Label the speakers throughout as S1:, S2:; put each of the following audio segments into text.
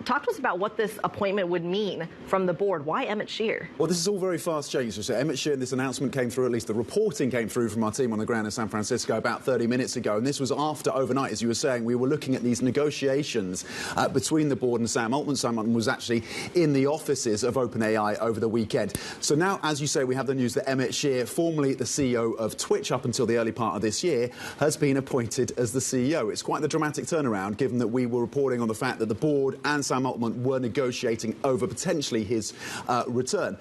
S1: Talk to us about what this appointment would mean from the board. Why Emmett Shear?
S2: Well, this is all very fast changed. So Emmett Shear, this announcement came through, at least the reporting came through from our team on the ground in San Francisco about 30 minutes ago. And this was after overnight, as you were saying, we were looking at these negotiations between the board and Sam Altman. Sam Altman was actually in the offices of OpenAI over the weekend. So now, as you say, we have the news that Emmett Shear, formerly the CEO of Twitch up until the early part of this year, has been appointed as the CEO. It's quite the dramatic turnaround, given that we were reporting on the fact that the board and Sam Altman were negotiating over potentially his return.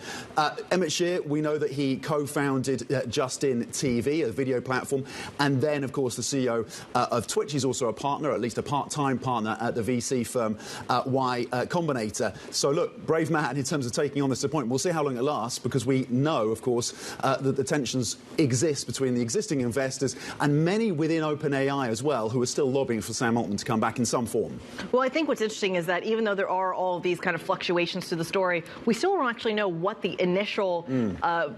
S2: Emmett Shear, we know that he co-founded Justin TV, a video platform, and then, of course, the CEO of Twitch. He's also a partner, at least a part-time partner at the VC firm Y Combinator. So, look, brave man in terms of taking on this appointment. We'll see how long it lasts, because we know, of course, that the tensions exist between the existing investors and many within OpenAI as well, who are still lobbying for Sam Altman to come back in some form.
S1: Well, I think what's interesting is that even though there are all of these kind of fluctuations to the story, we still don't actually know what the initial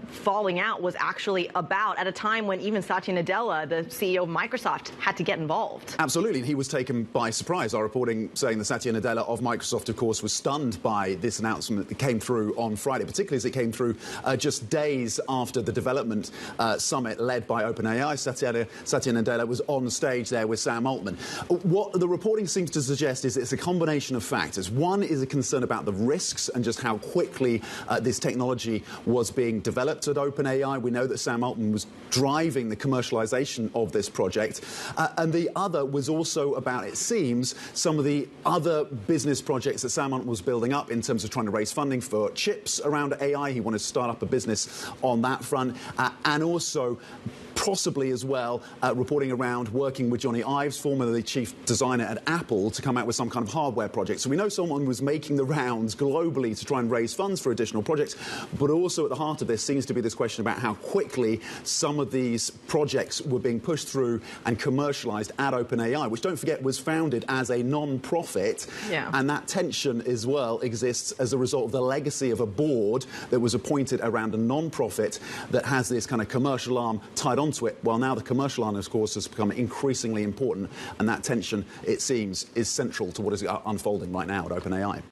S1: falling out was actually about at a time when even Satya Nadella, the CEO of Microsoft, had to get involved.
S2: Absolutely, and he was taken by surprise. Our reporting saying that Satya Nadella of Microsoft, of course, was stunned by this announcement that came through on Friday, particularly as it came through just days after the development summit led by OpenAI. Satya Nadella was on stage there with Sam Altman. What the reporting seems to suggest is it's a combination of factors. One is a concern about the risks and just how quickly this technology was being developed at OpenAI. We know that Sam Altman was driving the commercialization of this project. And the other was also about, it seems, some of the other business projects that Sam Altman was building up in terms of trying to raise funding for chips around AI. He wanted to start up a business on that front. And also, possibly as well, reporting around working with Johnny Ives, formerly chief designer at Apple, to come out with some kind of hardware project. So we know someone was making the rounds globally to try and raise funds for additional projects, but also at the heart of this seems to be this question about how quickly some of these projects were being pushed through and commercialized at OpenAI, which, don't forget, was founded as a non-profit.
S1: Yeah.
S2: And that tension as well exists as a result of the legacy of a board that was appointed around a non-profit that has this kind of commercial arm tied onto it. Well, now the commercial arm, of course, has become increasingly important, and that tension, it seems, is central to what is unfolding right now at OpenAI.